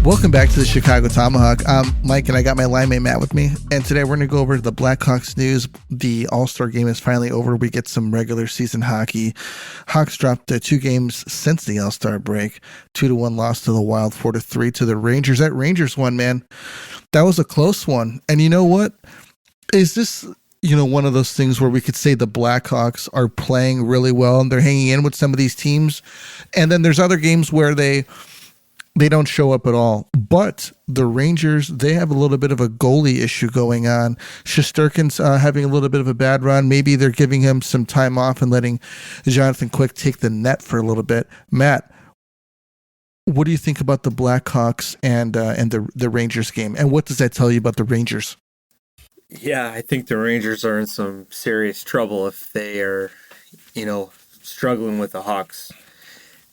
Welcome back to the Chicago Tomahawk. I'm Mike, and I got my line mate Matt with me. And today we're going to go over the Blackhawks news. The All-Star game is finally over. We get some regular season hockey. Hawks dropped 2 games since the All-Star break. 2-1 loss to the Wild, 4-3 to the Rangers. That Rangers one, man, that was a close one. And you know what? Is this, one of those things where we could say the Blackhawks are playing really well and they're hanging in with some of these teams? And then there's other games where they don't show up at all. But the Rangers, they have a little bit of a goalie issue going on. Shesterkin's having a little bit of a bad run. Maybe they're giving him some time off and letting Jonathan Quick take the net for a little bit. Matt, what do you think about the Blackhawks and the Rangers game? And what does that tell you about the Rangers? Yeah, I think the Rangers are in some serious trouble if they are, struggling with the Hawks.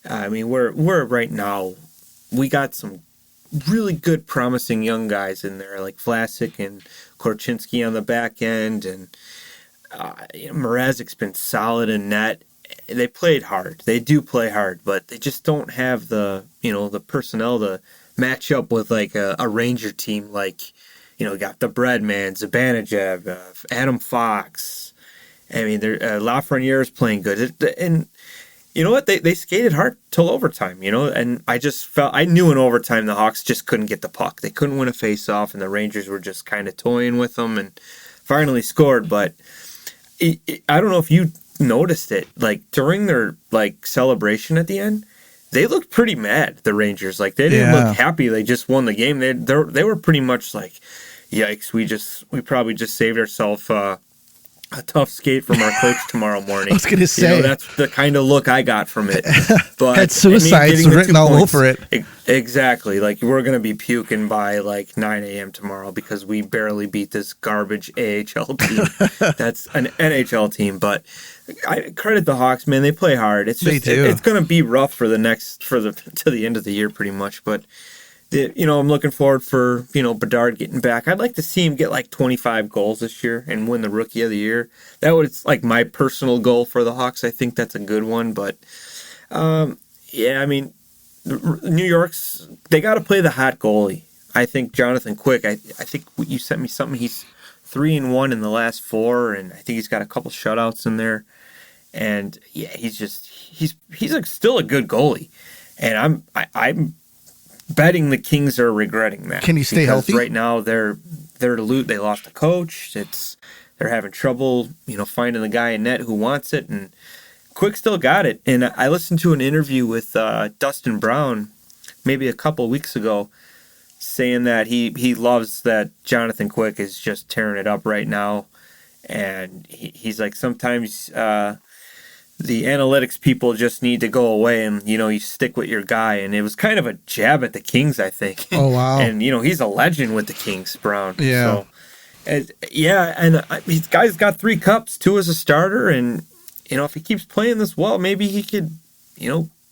I mean, we're right now, we got some really good, promising young guys in there, like Vlasic and Korchinski on the back end, and Mrazek's been solid in net. They played hard. They do play hard, but they just don't have the personnel to match up with like a Ranger team. Like, got the Breadman, Zibanejad, Adam Fox. I mean, Lafreniere is playing good, and you know what? They skated hard till overtime, and I knew in overtime the Hawks just couldn't get the puck. They couldn't win a face-off, and the Rangers were just kind of toying with them and finally scored. But I don't know if you noticed it. Like, during their, celebration at the end, they looked pretty mad, the Rangers. Like, they didn't look happy they just won the game. They were pretty much like, yikes, we probably just saved ourselves a tough skate from our coach tomorrow morning. I was going to say. That's the kind of look I got from it. But had suicides written all over it. Exactly. Like, we're going to be puking by 9 a.m. tomorrow because we barely beat this garbage AHL team. That's an NHL team. But I credit the Hawks, man. They play hard. It's just it's going to be rough to the end of the year pretty much. But I'm looking forward for, Bedard getting back. I'd like to see him get 25 goals this year and win the Rookie of the Year. That was my personal goal for the Hawks. I think that's a good one. But, I mean, New York's, they got to play the hot goalie. I think Jonathan Quick, I think you sent me something. He's 3-1 in the last 4, and I think he's got a couple shutouts in there. And, he's still a good goalie. And I'm betting the Kings are regretting that. Can he stay healthy? Right now they're they lost a coach. They're having trouble, finding the guy in net who wants it, and Quick still got it. And I listened to an interview with Dustin Brown maybe a couple weeks ago saying that he loves that Jonathan Quick is just tearing it up right now. And he's like, sometimes the analytics people just need to go away and, you stick with your guy. And it was kind of a jab at the Kings, I think. Oh, wow. And, he's a legend with the Kings, Brown. Yeah. So, these guy's got 3 cups, 2 as a starter. And, if he keeps playing this well, maybe he could,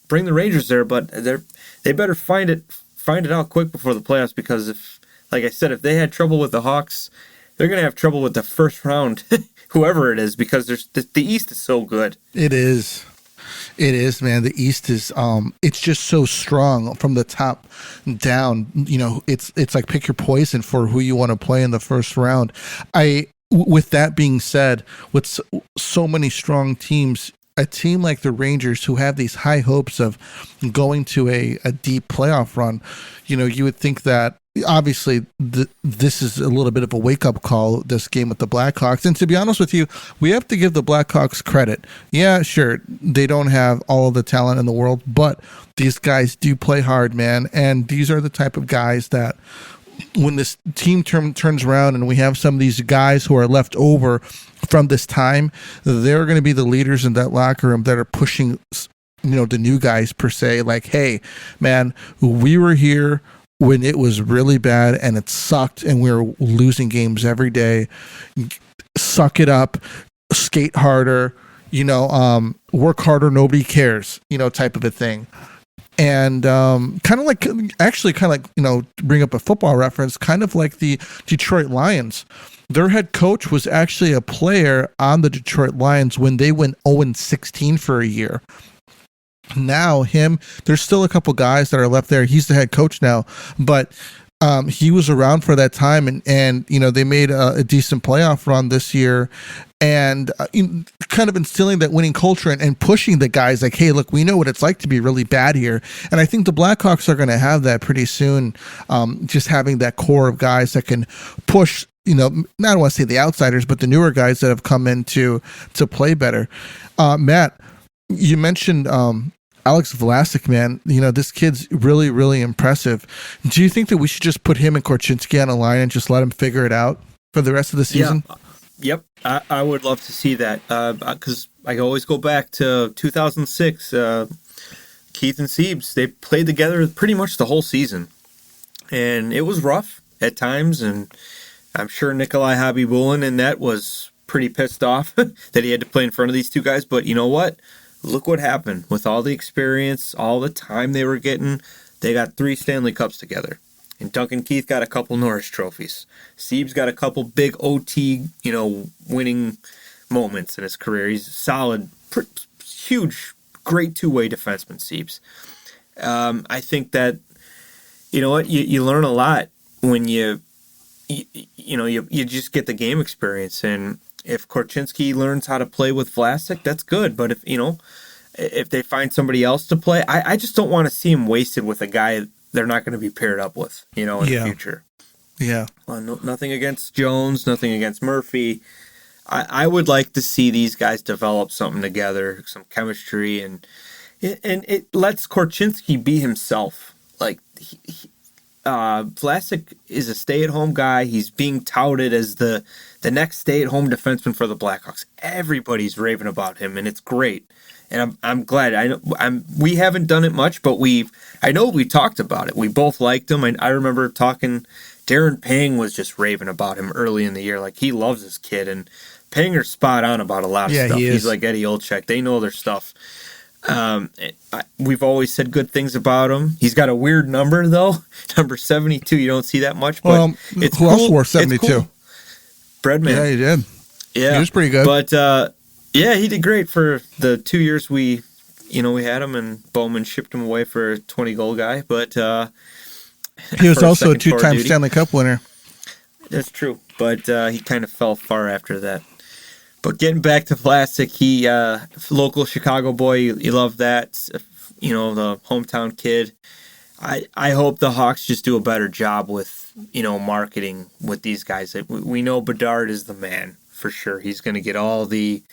bring the Rangers there. But they better find it out quick before the playoffs, because if they had trouble with the Hawks, they're going to have trouble with the first round, whoever it is, because the East is so good. It is, man. The East is, it's just so strong from the top down. It's like pick your poison for who you want to play in the first round. With that being said, with so many strong teams, a team like the Rangers, who have these high hopes of going to a deep playoff run, you would think that obviously this is a little bit of a wake-up call, this game with the Blackhawks. And to be honest with you, we have to give the Blackhawks credit. Yeah, sure, they don't have all of the talent in the world, but these guys do play hard, man. And these are the type of guys that when this team turns around and we have some of these guys who are left over from this time, they're going to be the leaders in that locker room that are pushing, the new guys per se. Like, hey, man, we were here when it was really bad and it sucked and we were losing games every day. Suck it up, skate harder, work harder, nobody cares, type of a thing. And kind of like, bring up a football reference, kind of like the Detroit Lions. Their head coach was actually a player on the Detroit Lions when they went 0-16 for a year. Now there's still a couple guys that are left there. He's the head coach now, but he was around for that time, and they made a decent playoff run this year, and kind of instilling that winning culture and pushing the guys like, hey, look, we know what it's like to be really bad here. And I think the Blackhawks are going to have that pretty soon, just having that core of guys that can push, I don't want to say the outsiders, but the newer guys that have come in to play better. Matt, you mentioned Alex Vlasic, man. This kid's really, really impressive. Do you think that we should just put him and Korchinski on a line and just let him figure it out for the rest of the season? Yeah. Yep. I would love to see that because I always go back to 2006. Keith and Siebes, they played together pretty much the whole season. And it was rough at times, and I'm sure Nikolai Habibulin and that was pretty pissed off that he had to play in front of these two guys. But you know what? Look what happened. With all the experience, all the time they were getting, they got 3 Stanley Cups together. And Duncan Keith got a couple Norris trophies. Siebes got a couple big OT, winning moments in his career. He's a solid, huge, great two-way defenseman, Siebes. I think that, you learn a lot when you just get the game experience. And if Korchinski learns how to play with Vlasic, that's good. But if they find somebody else to play, I just don't want to see him wasted with a guy they're not going to be paired up with, in the future. Yeah. Well, nothing against Jones, nothing against Murphy. I would like to see these guys develop something together, some chemistry, and it lets Korchinski be himself. Like, Vlasic is a stay-at-home guy. He's being touted as the next stay-at-home defenseman for the Blackhawks. Everybody's raving about him, and it's great. And I'm glad. We haven't done it much, but I know we talked about it. We both liked him. I remember talking. Darren Pang was just raving about him early in the year. Like, he loves this kid, and Panger's spot on about a lot of stuff. He's like Eddie Olczyk. They know their stuff. We've always said good things about him. He's got a weird number, though. Number 72. You don't see that much, but it's who cool. else wore 72? Cool. Breadman. Yeah, he did. Yeah, he was pretty good. But yeah, he did great for the 2 years we had him, and Bowman shipped him away for a 20-goal guy. But he was also a 2-time Stanley Cup winner. That's true, but he kind of fell far after that. But getting back to Vlasic, he local Chicago boy, you love that. The hometown kid. I hope the Hawks just do a better job with marketing with these guys. We know Bedard is the man for sure. He's going to get all the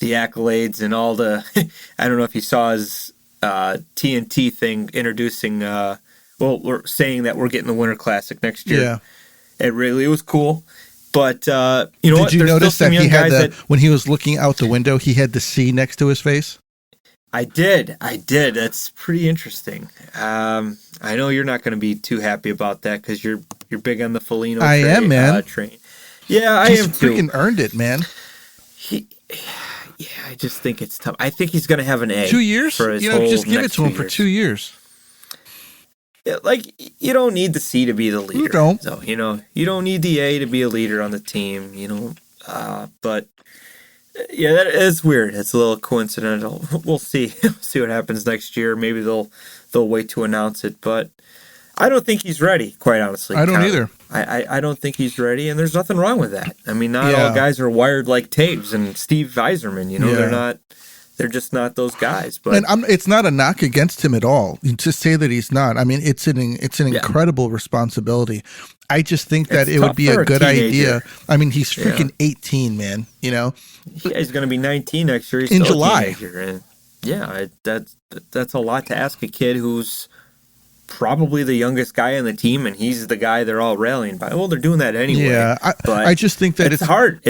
accolades and all the. I don't know if you saw his TNT thing introducing. We're saying that we're getting the Winter Classic next year. Yeah, it was cool. But Did you notice that he had when he was looking out the window, he had the C next to his face? I did. That's pretty interesting. I know you're not going to be too happy about that because you're big on the Foligno. I am, man. Train. Yeah, I am too. He's freaking earned it, man. I just think it's tough. I think he's going to have an A. 2 years? For his just give it to him for 2 years. Yeah, like, you don't need the C to be the leader. You don't. So, you don't need the A to be a leader on the team, but yeah, that is weird. It's a little coincidental. We'll see. See what happens next year. Maybe they'll wait to announce it, but I don't think he's ready, quite honestly. I don't either. I don't think he's ready, and there's nothing wrong with that. I mean, not all guys are wired like Taves and Steve Yzerman, they're not. They're just not those guys. But and it's not a knock against him at all. To say that he's not, I mean, it's an incredible responsibility. I just think that it would be a good idea. I mean, he's freaking 18, man. Yeah, he's going to be 19 next year. He's in still July. A teenager. And that's a lot to ask a kid who's probably the youngest guy on the team, and he's the guy they're all rallying by. Well, they're doing that anyway. Yeah, I just think that it's hard.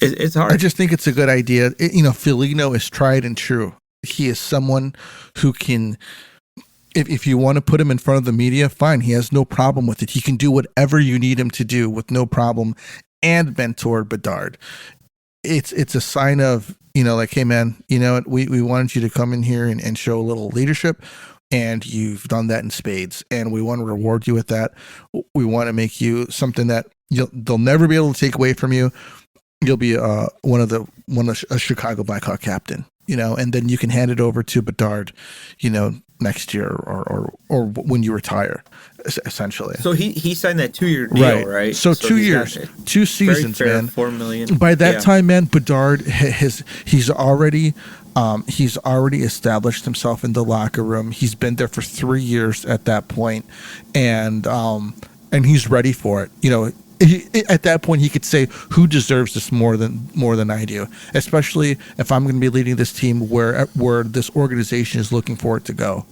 It's hard. I just think it's a good idea. Foligno is tried and true. He is someone who can, if you want to put him in front of the media, fine. He has no problem with it. He can do whatever you need him to do with no problem, and mentor Bedard. It's a sign of, like, hey, man, we wanted you to come in here and show a little leadership, and you've done that in spades, and we want to reward you with that. We want to make you something that they'll never be able to take away from you. You'll be a Chicago Blackhawk captain. and then you can hand it over to Bedard, next year or when you retire, essentially. So he signed that 2-year deal, right? So 2 years, 2 seasons, very fair, man. $4 million. By that time, man, Bedard he's already established himself in the locker room. He's been there for 3 years at that point, and he's ready for it. At that point, he could say, "Who deserves this more than I do?" Especially if I'm going to be leading this team where this organization is looking for it to go.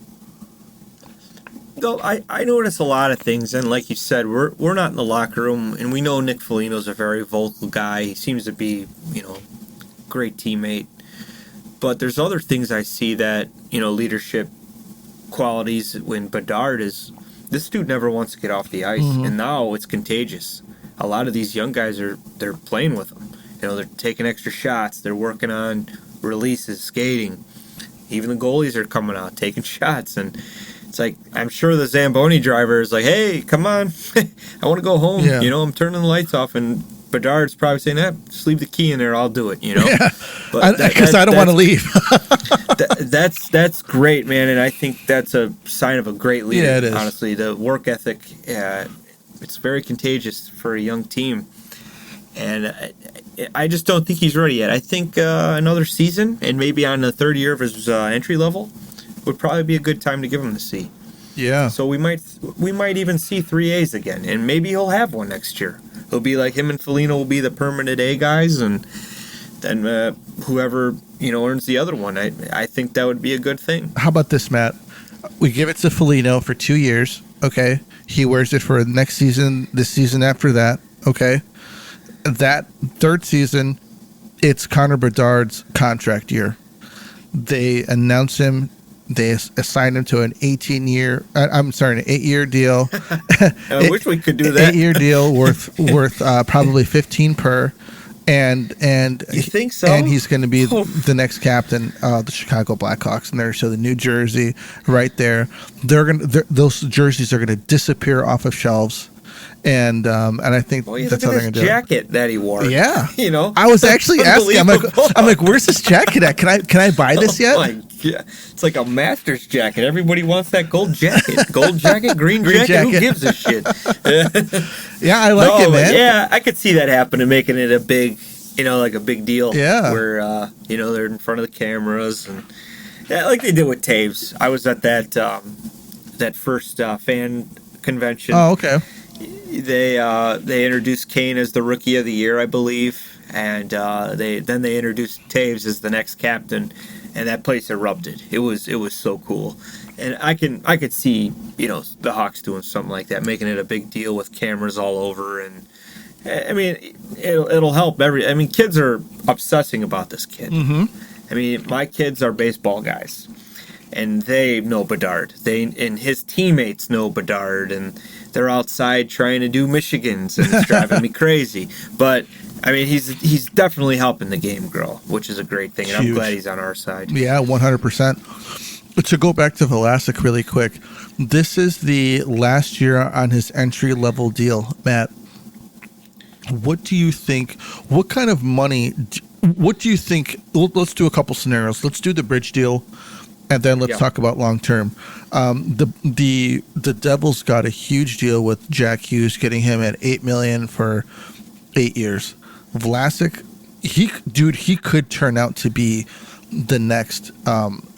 Though I notice a lot of things, and like you said, we're not in the locker room, and we know Nick Foligno's a very vocal guy. He seems to be, great teammate. But there's other things I see that, leadership qualities when Bedard is. This dude never wants to get off the ice, and now it's contagious. A lot of these young guys they're playing with him. They're taking extra shots. They're working on releases, skating. Even the goalies are coming out, taking shots, and it's like, I'm sure the Zamboni driver is like, "Hey, come on, I want to go home. Yeah. I'm turning the lights off," and Bedard's probably saying, "Just leave the key in there. I'll do it." Yeah. Because I don't want to leave. That's great, man, and I think that's a sign of a great leader. Yeah, it is. Honestly, the work ethic, it's very contagious for a young team, and I just don't think he's ready yet. I think another season, and maybe on the third year of his entry level, would probably be a good time to give him the C. Yeah. So we might even see 3As again, and maybe he'll have one next year. He'll be like him and Foligno will be the permanent A guys, and then whoever earns the other one. I think that would be a good thing. How about this, Matt? We give it to Foligno for 2 years. Okay, he wears it for next season, this season after that. Okay, that third season, it's Connor Bedard's contract year. They announce him. They assign him to an 8-year deal. I wish we could do that. 8-year deal worth probably 15 per. And you think so? And he's going to be the next captain of the Chicago Blackhawks, and so the New Jersey right there. Those jerseys are going to disappear off of shelves, and I think that's how they're going to do it. Jacket that he wore. Yeah, I was actually asking. I'm like, where's this jacket at? Can I buy this yet? My God. It's like a Masters jacket. Everybody wants that gold jacket. Gold jacket, green jacket. Who gives a shit? Yeah, I like it, man. Yeah, I could see that happening, making it a big, like a big deal. Yeah. Where, they're in front of the cameras. And like they did with Taves. I was at that first fan convention. Oh, okay. They introduced Kane as the Rookie of the Year, I believe. And they introduced Taves as the next captain. And that place erupted. It was so cool. And I could see, the Hawks doing something like that, making it a big deal with cameras all over, and I mean, it'll help kids are obsessing about this kid. Mm-hmm. My kids are baseball guys, and they know Bedard. And his teammates know Bedard, and they're outside trying to do Michigans, and it's driving me crazy. But he's definitely helping the game grow, which is a great thing, and I'm glad he's on our side. Yeah, 100%. To go back to Vlasic really quick, this is the last year on his entry-level deal. Matt, what do you think? What kind of money? What do you think? Let's do a couple scenarios. Let's do the bridge deal, and then let's talk about long-term. The Devils got a huge deal with Jack Hughes, getting him at $8 million for 8 years. Vlasic, he could turn out to be the next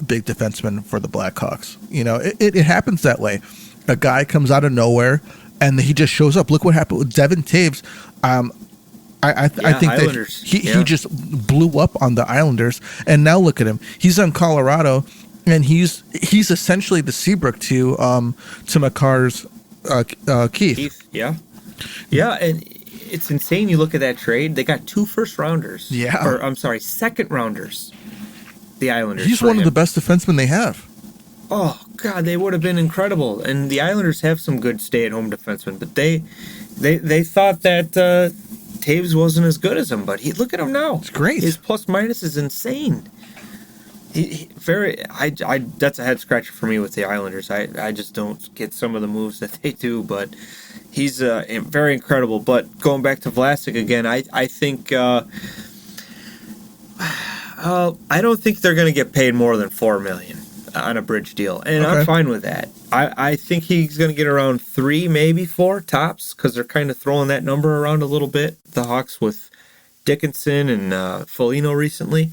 big defenseman for the Blackhawks. It happens that way. A guy comes out of nowhere and he just shows up. Look what happened with Devin Taves. I think Islanders. That he just blew up on the Islanders, and now look at him. He's on Colorado, and he's essentially the Seabrook to Makar's Keith. Yeah, and it's insane. You look at that trade; they got 2 first-rounders. Yeah, or I'm sorry, second-rounders. The Islanders. He's one of the best defensemen they have. Oh God, they would have been incredible. And the Islanders have some good stay-at-home defensemen, but they thought that Taves wasn't as good as him. But look at him now. It's great. His plus-minus is insane. That's a head scratcher for me with the Islanders. I just don't get some of the moves that they do, but he's very incredible. But going back to Vlasic again, I think I don't think they're going to get paid more than $4 million on a bridge deal, and Okay. I'm fine with that. I think he's going to get around 3, maybe 4 tops, because they're kind of throwing that number around a little bit. The Hawks with Dickinson and Foligno recently.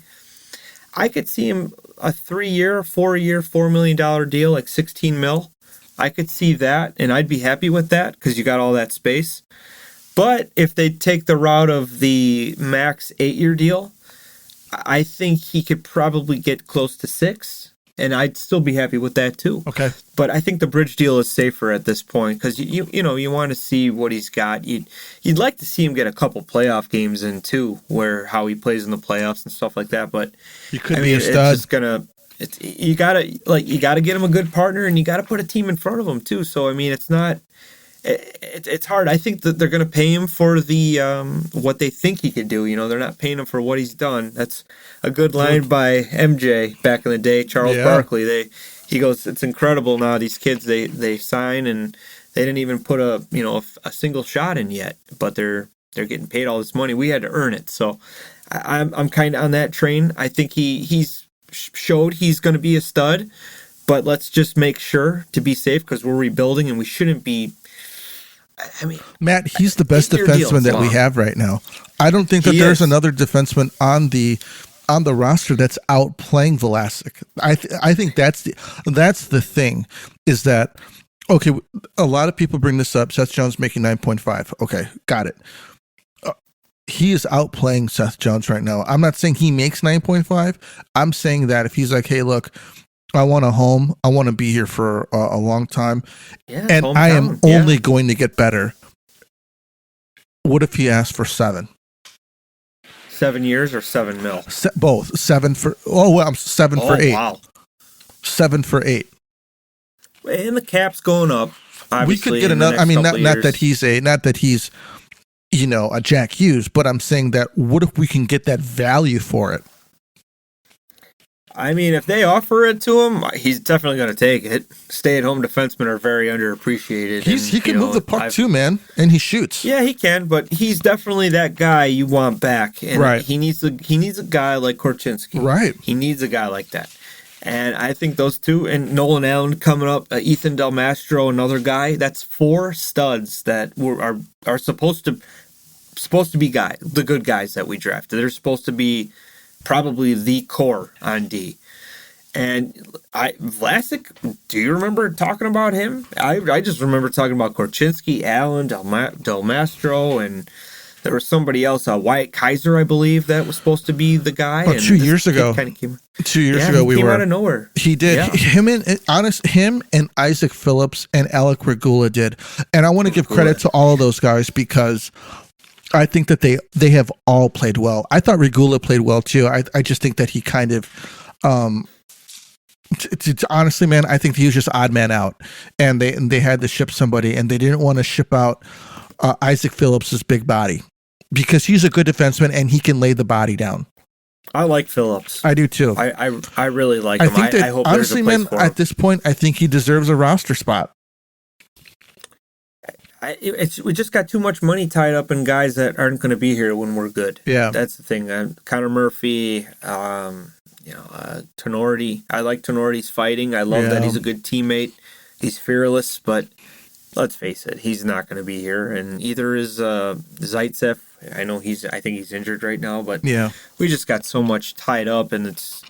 I could see him a 3-year, 4-year, $4 million deal, like 16 mil. I could see that, and I'd be happy with that because you got all that space. But if they take the route of the max 8-year deal, I think he could probably get close to 6, and I'd still be happy with that too. Okay. But I think the bridge deal is safer at this point because you want to see what he's got. You'd like to see him get a couple playoff games in too, where how he plays in the playoffs and stuff like that. But You could be a stud. It's just gonna. You gotta get him a good partner, and you gotta put a team in front of him too. So I mean, it's not. It's hard. I think that they're going to pay him for the what they think he could do. They're not paying him for what he's done. That's a good line by MJ back in the day. Charles Barkley. He goes, it's incredible now. These kids they sign and they didn't even put a single shot in yet, but they're getting paid all this money. We had to earn it. So I'm kind of on that train. I think he's showed he's going to be a stud, but let's just make sure to be safe because we're rebuilding and we shouldn't be. I mean, Matt, he's the best defenseman that we have right now. I don't think that there's another defenseman on the roster that's outplaying Vlasic. I think that's the thing is that okay. A lot of people bring this up. Seth Jones making 9.5. Okay, got it. He is outplaying Seth Jones right now. I'm not saying he makes 9.5. I'm saying that if he's like, hey, look, I want a home. I want to be here for a long time. Yeah, and hometown. I am only going to get better. What if he asked for 7? 7 years or 7 mil? Both. 7 for... Oh, well, 7 for 8. Wow. 7 for 8. And the cap's going up, obviously. We could get another... I mean, not that he's a Jack Hughes, but I'm saying that what if we can get that value for it? I mean, if they offer it to him, he's definitely going to take it. Stay-at-home defensemen are very underappreciated. He can move the puck too, man, and he shoots. Yeah, he can, but he's definitely that guy you want back. And right. He needs a guy like Korchinski. Right. He needs a guy like that. And I think those two, and Nolan Allen coming up, Ethan Del Mastro, another guy. That's 4 studs that are supposed to be the good guys that we drafted. They're supposed to be probably the core on D. And Vlasic, do you remember talking about him? I just remember talking about Korchinski, Allen, Del Mastro, and there was somebody else, Wyatt Kaiser, I believe, that was supposed to be the guy. Oh, 2 years ago. 2 years ago, he came out of nowhere. He did. Yeah. Him and Isaac Phillips and Alec Regula did. And I want to give credit to all of those guys because I think that they have all played well. I thought Regula played well too. I just think that he kind of, honestly, man, I think he was just odd man out, and they had to ship somebody, and they didn't want to ship out Isaac Phillips's big body because he's a good defenseman and he can lay the body down. I like Phillips. I do too. I really like him. I hope honestly, there's a place man, for him. at this point, I think he deserves a roster spot. We just got too much money tied up in guys that aren't going to be here when we're good. Yeah, that's the thing. Connor Murphy, Tenorti. I like Tenorti's fighting. I love that he's a good teammate. He's fearless, but let's face it, he's not going to be here. And either is Zaitsev. I think he's injured right now, but we just got so much tied up, and it's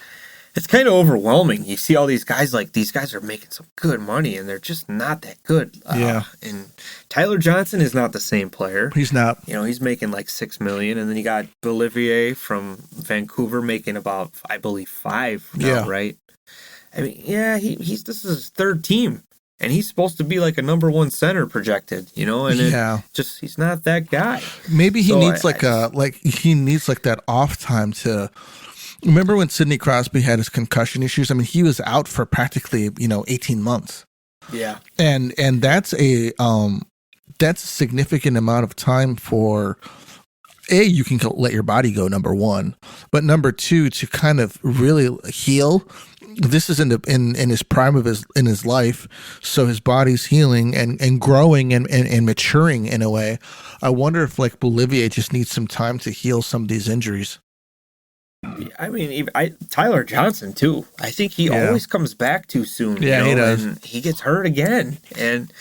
kind of overwhelming. You see all these guys are making some good money, and they're just not that good. And Tyler Johnson is not the same player. He's not. He's making like $6 million, and then you got Bolivier from Vancouver making about, I believe, $5 now, right? I mean, this is his 3rd team, and he's supposed to be like a number 1 center projected, and he's not that guy. Maybe he needs that off time to. Remember when Sidney Crosby had his concussion issues? I mean, he was out for practically 18 months. Yeah, and that's a significant amount of time for you can let your body go, number 1, but number 2 to kind of really heal. This is in his prime of his life, so his body's healing and growing and maturing in a way. I wonder if like Bolivier just needs some time to heal some of these injuries. I mean, Tyler Johnson too. I think he Yeah. always comes back too soon. Yeah, he does. And he gets hurt again. And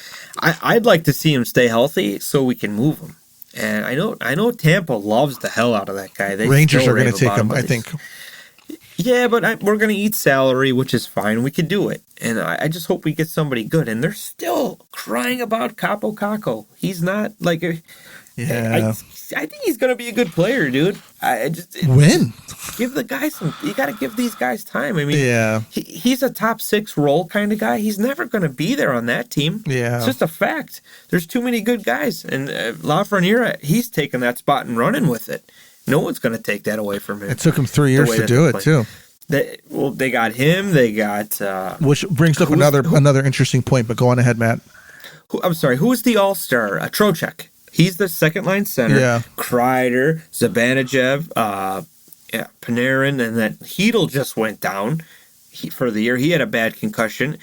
I'd like to see him stay healthy so we can move him. And I know Tampa loves the hell out of that guy. They Rangers still are going rave to take about him, but I it's- think. Yeah, but we're going to eat salary, which is fine. We could do it. And I just hope we get somebody good. And they're still crying about Capo Caco. He's not like a. Yeah. I think he's going to be a good player, dude. Win. Give the guy some. You got to give these guys time. I mean, Yeah. he's a top 6 role kind of guy. He's never going to be there on that team. Yeah. It's just a fact. There's too many good guys, and Lafreniere, he's taking that spot and running with it. No one's going to take that away from him. It took him 3 years to do it, too. They got him. They got. Which brings up another interesting point, but go on ahead, Matt. I'm sorry. Who was the All-Star? Trocheck. He's the second line center. Yeah. Kreider, Zibanejad, Panarin, and then Hedl just went down for the year. He had a bad concussion.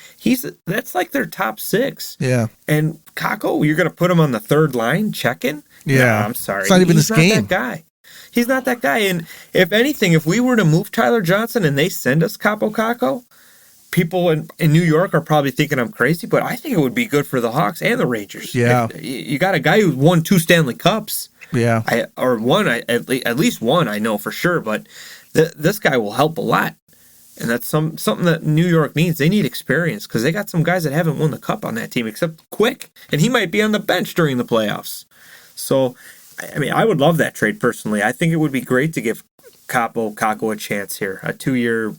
That's like their top 6. Yeah. And Kako, you're going to put him on the third line checking? Yeah. No, I'm sorry. It's not even his game. That guy. He's not that guy. And if anything, if we were to move Tyler Johnson and they send us Capo Caco, people in New York are probably thinking I'm crazy, but I think it would be good for the Hawks and the Rangers. Yeah. You got a guy who won 2 Stanley Cups. Yeah. At least one, I know for sure, but this guy will help a lot. And that's something that New York needs. They need experience because they got some guys that haven't won the cup on that team except Quick, and he might be on the bench during the playoffs. So, I mean, I would love that trade personally. I think it would be great to give Caco a chance here. A 2-year,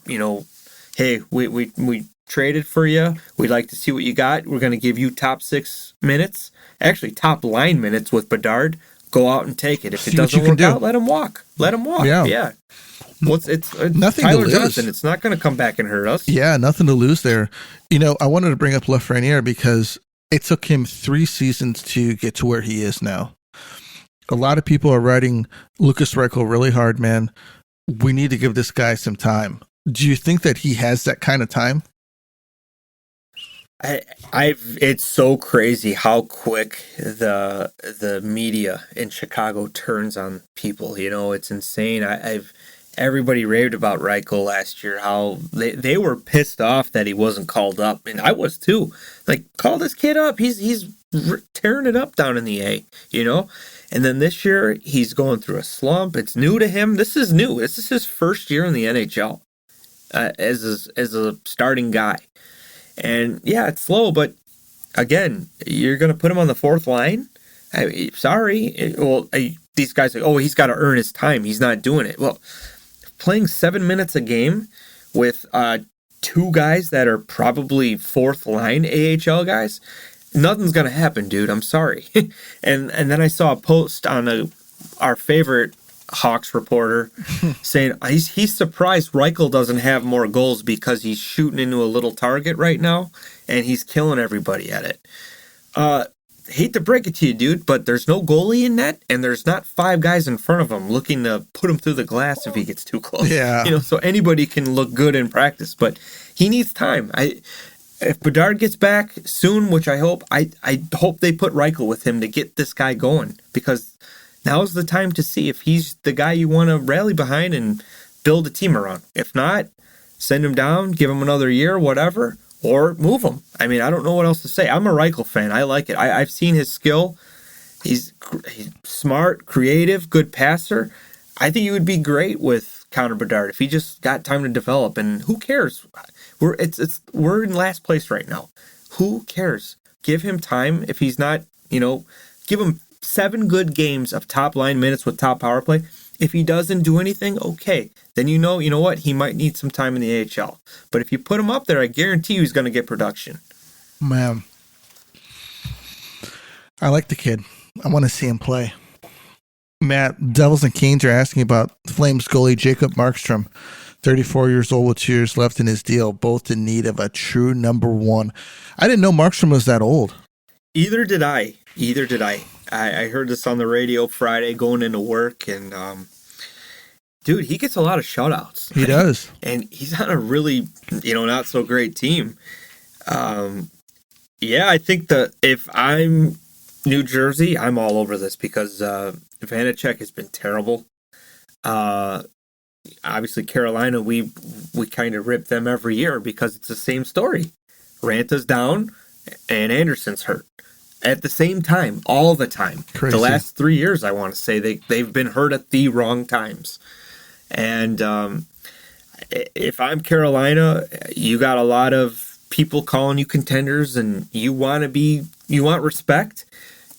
hey, we traded for you. We'd like to see what you got. We're going to give you top 6 minutes. Actually, top line minutes with Bedard. Go out and take it. If it doesn't work out, let him walk. Let him walk. Yeah. It's nothing Tyler to lose. Johnson. It's not going to come back and hurt us. Yeah, nothing to lose there. I wanted to bring up Lafreniere because it took him 3 seasons to get to where he is now. A lot of people are writing Lucas Reichel really hard, man. We need to give this guy some time. Do you think that he has that kind of time? It's so crazy how quick the media in Chicago turns on people. It's insane. Everybody raved about Reichel last year, how they were pissed off that he wasn't called up, and I was too. Like, call this kid up. He's tearing it up down in the A, And then this year he's going through a slump. It's new to him. This is new. This is his first year in the NHL as a starting guy. And yeah, it's slow, but again, you're going to put him on the 4th line? Sorry. These guys are, he's got to earn his time. He's not doing it. Well, playing 7 minutes a game with 2 guys that are probably 4th line AHL guys, nothing's going to happen, dude. I'm sorry. and then I saw a post on our favorite Hawks reporter saying he's surprised Reichel doesn't have more goals because he's shooting into a little target right now and he's killing everybody at it. Hate to break it to you, dude, but there's no goalie in net and there's not 5 guys in front of him looking to put him through the glass if he gets too close. Yeah. So anybody can look good in practice, but he needs time. If Bedard gets back soon, which I hope, I hope they put Reichel with him to get this guy going because now's the time to see if he's the guy you want to rally behind and build a team around. If not, send him down, give him another year, whatever, or move him. I mean, I don't know what else to say. I'm a Reichel fan. I like it. I've seen his skill. He's smart, creative, good passer. I think he would be great with Connor Bedard if he just got time to develop. And who cares? We're in last place right now. Who cares? Give him time. If he's not, give him 7 good games of top line minutes with top power play. If he doesn't do anything, okay. Then you know what? He might need some time in the AHL. But if you put him up there, I guarantee you he's going to get production. Man. I like the kid. I want to see him play. Matt, Devils and Canes are asking about Flames goalie Jacob Markstrom, 34 years old with 2 years left in his deal, both in need of a true number 1. I didn't know Markstrom was that old. Either did I. I heard this on the radio Friday going into work, and dude, he gets a lot of shutouts. He does. And he's on a really, not so great team. Yeah, I think that if I'm New Jersey, I'm all over this because Vanacek has been terrible. obviously Carolina, we kind of rip them every year because it's the same story. Ranta's down and Anderson's hurt at the same time, all the time. Crazy. The last 3 years, I want to say they've been hurt at the wrong times. And if I'm Carolina, you got a lot of people calling you contenders, and you want respect.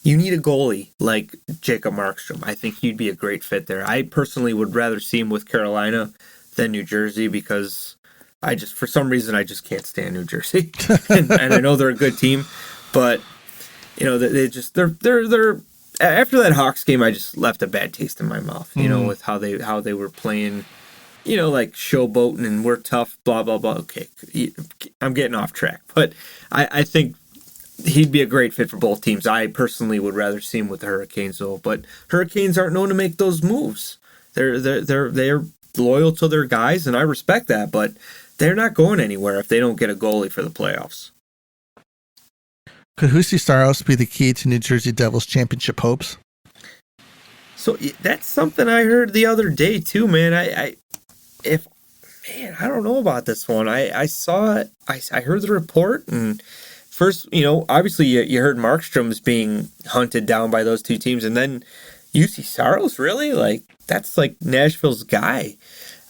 You need a goalie like Jacob Markstrom. I think he'd be a great fit there. I personally would rather see him with Carolina than New Jersey because for some reason, I just can't stand New Jersey. and I know they're a good team, but they're after that Hawks game, I just left a bad taste in my mouth. With how they were playing, like showboating and we're tough, blah blah blah. Okay, I'm getting off track, but I think he'd be a great fit for both teams. I personally would rather see him with the Hurricanes, though. But Hurricanes aren't known to make those moves. They're loyal to their guys, and I respect that. But they're not going anywhere if they don't get a goalie for the playoffs. Could Juuse Saros be the key to New Jersey Devils championship hopes? So that's something I heard the other day too, man. I don't know about this one. I saw it. I heard the report and. First, obviously you heard Markstrom's being hunted down by those two teams, and then Juuse Saros, really? Like, that's like Nashville's guy.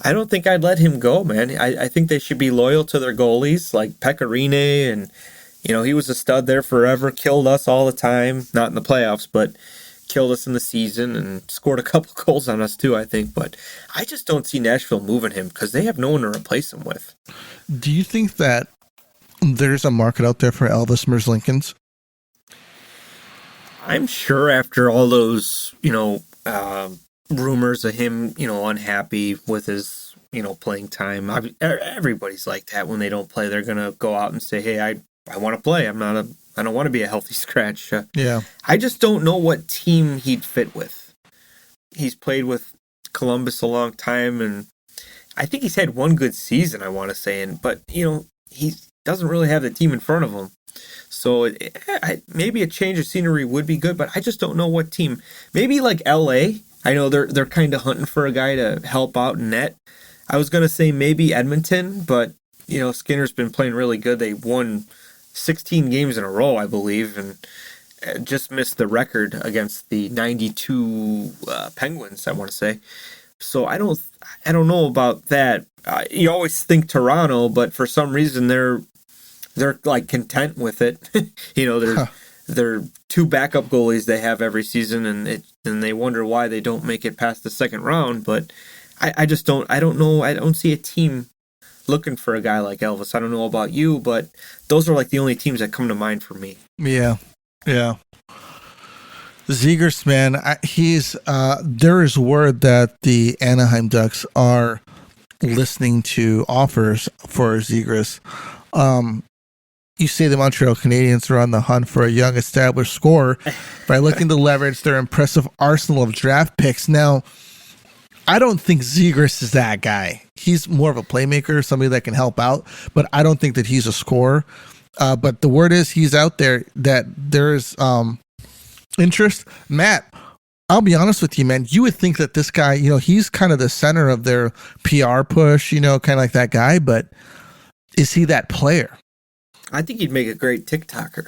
I don't think I'd let him go, man. I think they should be loyal to their goalies, like Pecorine, and, he was a stud there forever, killed us all the time, not in the playoffs, but killed us in the season and scored a couple goals on us too, I think. But I just don't see Nashville moving him because they have no one to replace him with. Do you think that there's a market out there for Elvis Merzlikins? I'm sure after all those, rumors of him, unhappy with his, playing time. Everybody's like that when they don't play. They're going to go out and say, hey, I want to play. I don't want to be a healthy scratch. Yeah. I just don't know what team he'd fit with. He's played with Columbus a long time, and I think he's had one good season, I want to say. But he doesn't really have the team in front of him. So maybe a change of scenery would be good, but I just don't know what team. Maybe like LA. I know they're kind of hunting for a guy to help out in net. I was going to say maybe Edmonton, but Skinner's been playing really good. They won 16 games in a row, I believe, and just missed the record against the 92 Penguins, I want to say. So I don't know about that. You always think Toronto, but for some reason they're like content with it. They're two backup goalies they have every season, and they wonder why they don't make it past the second round. But I just don't know. I don't see a team looking for a guy like Elvis. I don't know about you, but those are like the only teams that come to mind for me. Yeah. Zegras, man, there is word that the Anaheim Ducks are listening to offers for Zegras. You say the Montreal Canadiens are on the hunt for a young established scorer by looking to leverage their impressive arsenal of draft picks. Now, I don't think Zegras is that guy. He's more of a playmaker, somebody that can help out, but I don't think that he's a scorer. But the word is he's out there, that there's interest. Matt, I'll be honest with you, man. You would think that this guy, he's kind of the center of their PR push, kind of like that guy, but is he that player? I think he'd make a great TikToker.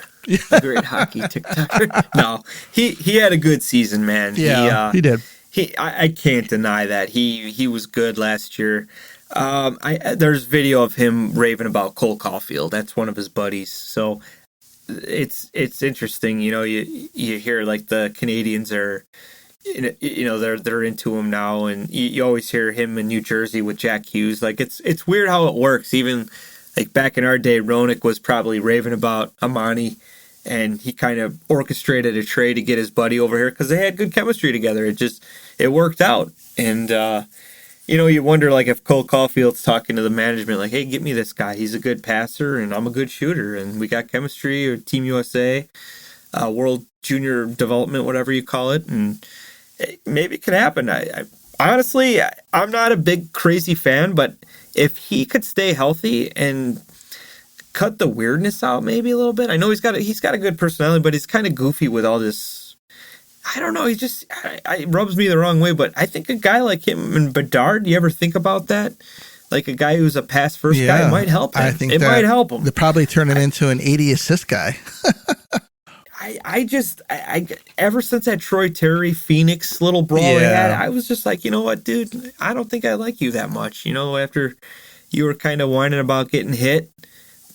A great hockey TikToker. No, he had a good season, man. Yeah, he did. I can't deny that. He was good last year. There's video of him raving about Cole Caulfield. That's one of his buddies. So it's interesting. You hear like the Canadians are, they're into him now, and you always hear him in New Jersey with Jack Hughes. Like it's weird how it works. Even like back in our day, Roenick was probably raving about Amani, and he kind of orchestrated a trade to get his buddy over here because they had good chemistry together. It worked out. And, you wonder like if Cole Caulfield's talking to the management, like, hey, get me this guy. He's a good passer and I'm a good shooter and we got chemistry, or Team USA, World Junior Development, whatever you call it. And maybe it could happen. I honestly, I'm not a big crazy fan, but if he could stay healthy and cut the weirdness out maybe a little bit. I know he's got a good personality, but he's kind of goofy with all this. I don't know. He just rubs me the wrong way. But I think a guy like him and Bedard, you ever think about that? Like a guy who's a pass first guy might help him. I think it might help him. They probably turn him into an 80 assist guy. I ever since that Troy Terry Phoenix little brawl they had, I was just like, you know what, dude, I don't think I like you that much. You know, after you were kind of whining about getting hit,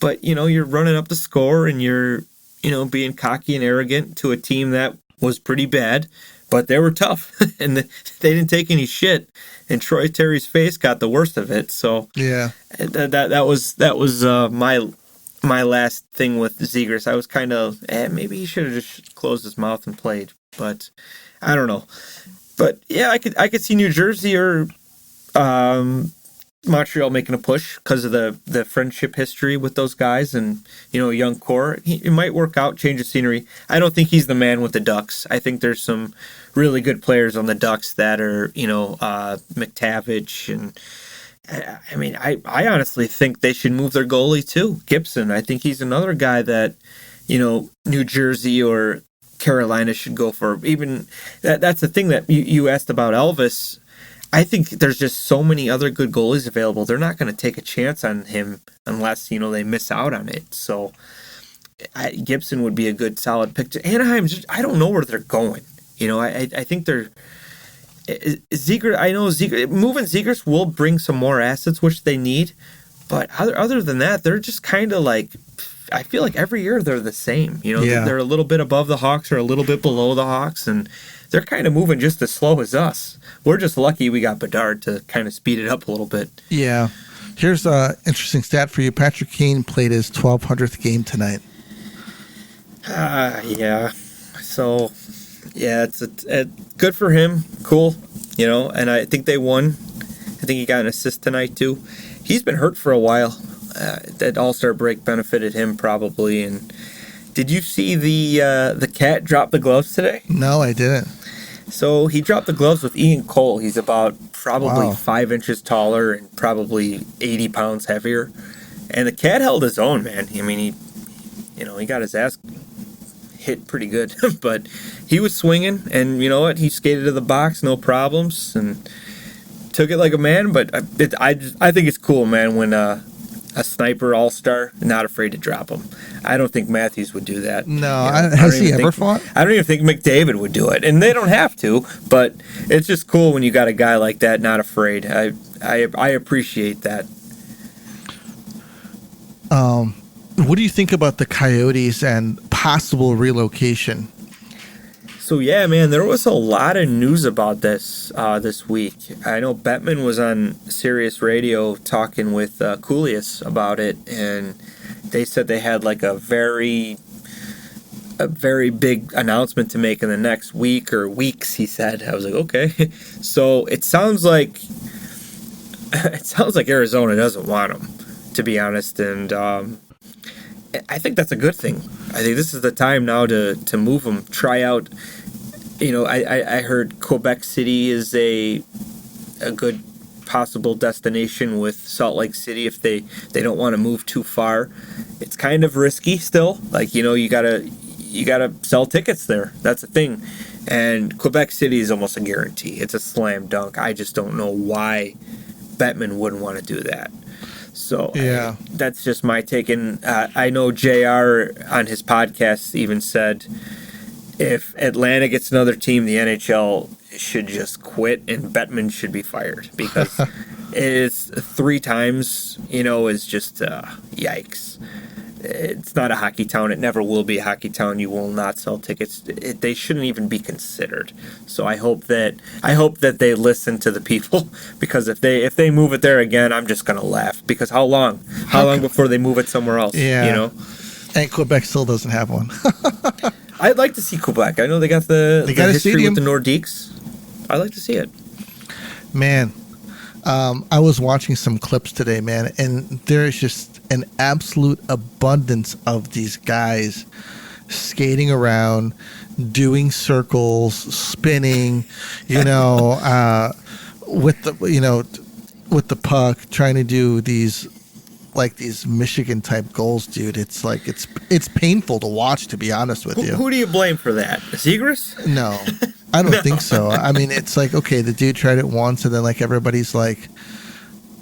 but you know, you're running up the score and you're, you know, being cocky and arrogant to a team that was pretty bad, but they were tough and they didn't take any shit. And Troy Terry's face got the worst of it. So that was my last thing with Zegras. I was kind of maybe he should have just closed his mouth and played, but I don't know. But yeah, I could see New Jersey or Montreal making a push because of the friendship history with those guys and, you know, a young core. It might work out, change of scenery. I don't think he's the man with the Ducks. I think there's some really good players on the Ducks that are, you know, McTavish and I mean, I honestly think they should move their goalie too, Gibson. I think he's another guy that, you know, New Jersey or Carolina should go for. Even that's the thing that you asked about Elvis. I think there's just so many other good goalies available. They're not going to take a chance on him unless, you know, they miss out on it. So Gibson would be a good solid pick. Anaheim, I don't know where they're going. You know, I think they're Zegras. I know moving Zegras will bring some more assets, which they need. But other than that, they're just kind of like, I feel like every year they're the same. You know, they're a little bit above the Hawks or a little bit below the Hawks, and they're kind of moving just as slow as us. We're just lucky we got Bedard to kind of speed it up a little bit. Yeah. Here's an interesting stat for you. Patrick Kane played his 1,200th game tonight. Yeah. So, yeah, it's good for him. Cool. You know, and I think they won. I think he got an assist tonight, too. He's been hurt for a while. That All-Star break benefited him probably. And did you see the cat drop the gloves today? No, I didn't. So he dropped the gloves with Ian Cole. He's about probably 5 inches taller and probably 80 pounds heavier. And the cat held his own, man. I mean, he got his ass hit pretty good. But he was swinging, and you know what? He skated to the box, no problems, and took it like a man. But I think it's cool, man, when a sniper all-star, not afraid to drop him. I don't think Matthews would do that. No, has he ever fought? I don't even think McDavid would do it, and they don't have to. But it's just cool when you got a guy like that not afraid. I appreciate that. What do you think about the Coyotes and possible relocation? So yeah, man, there was a lot of news about this week. I know Bettman was on Sirius Radio talking with Coolius about it, and they said they had like a very big announcement to make in the next week or weeks. He said, I was like, okay. So it sounds like Arizona doesn't want him, to be honest, and I think that's a good thing. I think this is the time now to move him, try out. You know, I heard Quebec City is a good possible destination with Salt Lake City if they don't want to move too far. It's kind of risky still. Like, you know, you gotta sell tickets there. That's the thing. And Quebec City is almost a guarantee. It's a slam dunk. I just don't know why Bettman wouldn't want to do that. So yeah, that's just my take. And I know JR on his podcast even said, if Atlanta gets another team, the NHL should just quit and Bettman should be fired because it's 3 times, you know, is just yikes. It's not a hockey town. It never will be a hockey town. You will not sell tickets. They shouldn't even be considered. So I hope that they listen to the people, because if they move it there again, I'm just gonna laugh, because how long before they move it somewhere else? Yeah, you know. And Quebec still doesn't have one. I'd like to see Quebec. I know they got the history stadium with the Nordiques. I'd like to see it. Man, I was watching some clips today, man, and there's just an absolute abundance of these guys skating around, doing circles, spinning, with the puck, trying to do these like these Michigan type goals, dude. It's like it's painful to watch, to be honest with you. Who do you blame for that? Zegras? No, I don't think so. I mean, it's like, okay, the dude tried it once, and then like everybody's like,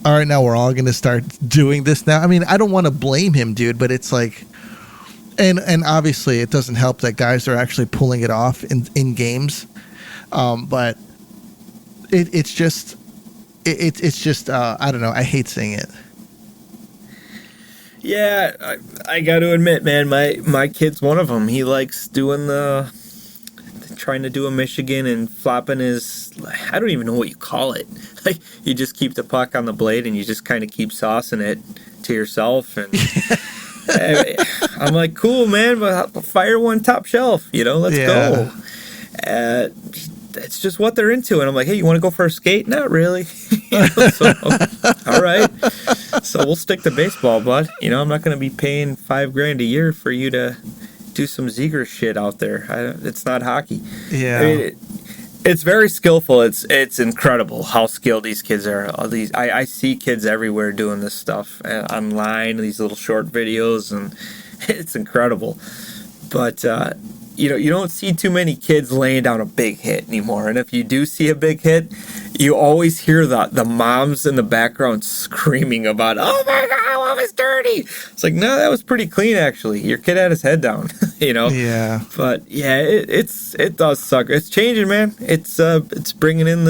all right, now we're all going to start doing this now. I mean, I don't want to blame him, dude, but it's like, and obviously it doesn't help that guys are actually pulling it off in games, but it's just I don't know. I hate seeing it. Yeah, I got to admit, man, my kid's one of them. He likes doing trying to do a Michigan and flopping his, I don't even know what you call it. Like, you just keep the puck on the blade and you just kind of keep saucing it to yourself. And I'm like, cool, man, but fire one top shelf, let's go. It's just what they're into. And I'm like, hey, you want to go for a skate? Not really. So, all right. So we'll stick to baseball, bud. I'm not going to be paying $5,000 a year for you to do some Zegras shit out there. It's not hockey. Yeah. I mean, it's very skillful. It's incredible how skilled these kids are. I see kids everywhere doing this stuff online, these little short videos, and it's incredible. But you don't see too many kids laying down a big hit anymore. And if you do see a big hit, you always hear the moms in the background screaming about, oh my God, that was dirty. It's like, no, that was pretty clean, actually. Your kid had his head down, Yeah. But yeah, it does suck. It's changing, man. It's bringing in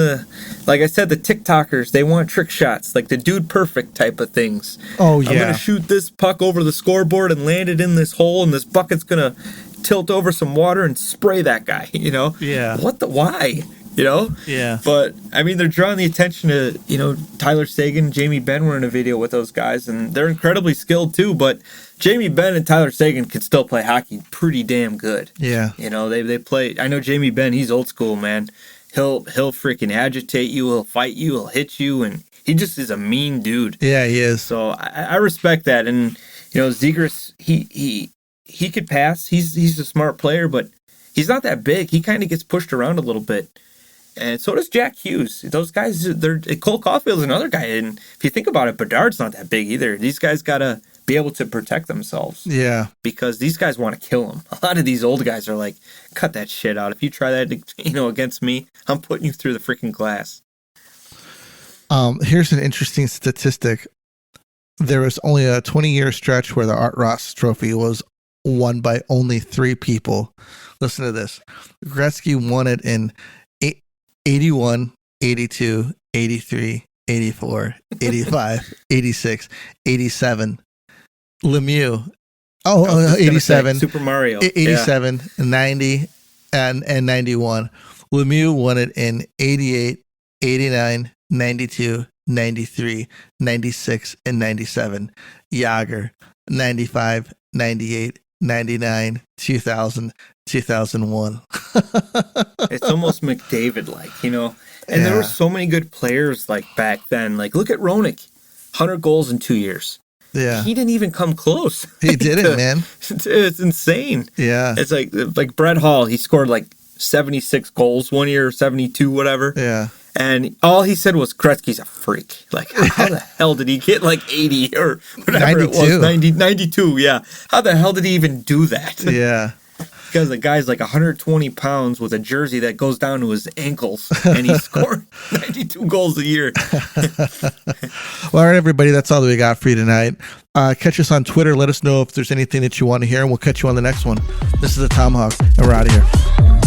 like I said, the TikTokers, they want trick shots, like the dude perfect type of things. Oh, yeah. I'm going to shoot this puck over the scoreboard and land it in this hole, and this bucket's going to tilt over some water and spray that guy, Yeah. Why? Yeah. But I mean, they're drawing the attention to, Tyler Seguin and Jamie Benn were in a video with those guys, and they're incredibly skilled too, but Jamie Benn and Tyler Seguin could still play hockey pretty damn good. Yeah. They play. I know Jamie Benn, he's old school, man. He'll freaking agitate you, he'll fight you, he'll hit you, and he just is a mean dude. Yeah, he is. So I respect that. And Zegras, he could pass. He's a smart player, but he's not that big. He kind of gets pushed around a little bit. And so does Jack Hughes. Those guys, Cole Caulfield's another guy. And if you think about it, Bedard's not that big either. These guys got to be able to protect themselves. Yeah. Because these guys want to kill them. A lot of these old guys are like, cut that shit out. If you try that, against me, I'm putting you through the freaking glass. Here's an interesting statistic. There was only a 20-year stretch where the Art Ross Trophy was won by only 3 people. Listen to this. Gretzky won it in 81, 82, 83, 84, 85, 86, 87. Lemieux. 87. Super Mario. 87, 90, and 91. Lemieux won it in 88, 89, 92, 93, 96, and 97. Yager, 95, 98, 99, 2000, 2001. It's almost McDavid-like, And there were so many good players like back then. Like, look at Roenick, 100 goals in 2 years. Yeah. He didn't even come close. He didn't, man. It's insane. Yeah. It's like Brett Hall, he scored like 76 goals one year, 72, whatever. Yeah. And all he said was, Gretzky's a freak. Like, how the hell did he get like 80 or whatever 92. it was? 92, yeah. How the hell did he even do that? Yeah. Because the guy's like 120 pounds with a jersey that goes down to his ankles, and he scored 92 goals a year. Well, all right, everybody, that's all that we got for you tonight. Catch us on Twitter. Let us know if there's anything that you want to hear, and we'll catch you on the next one. This is the Tomahawk, and we're out of here.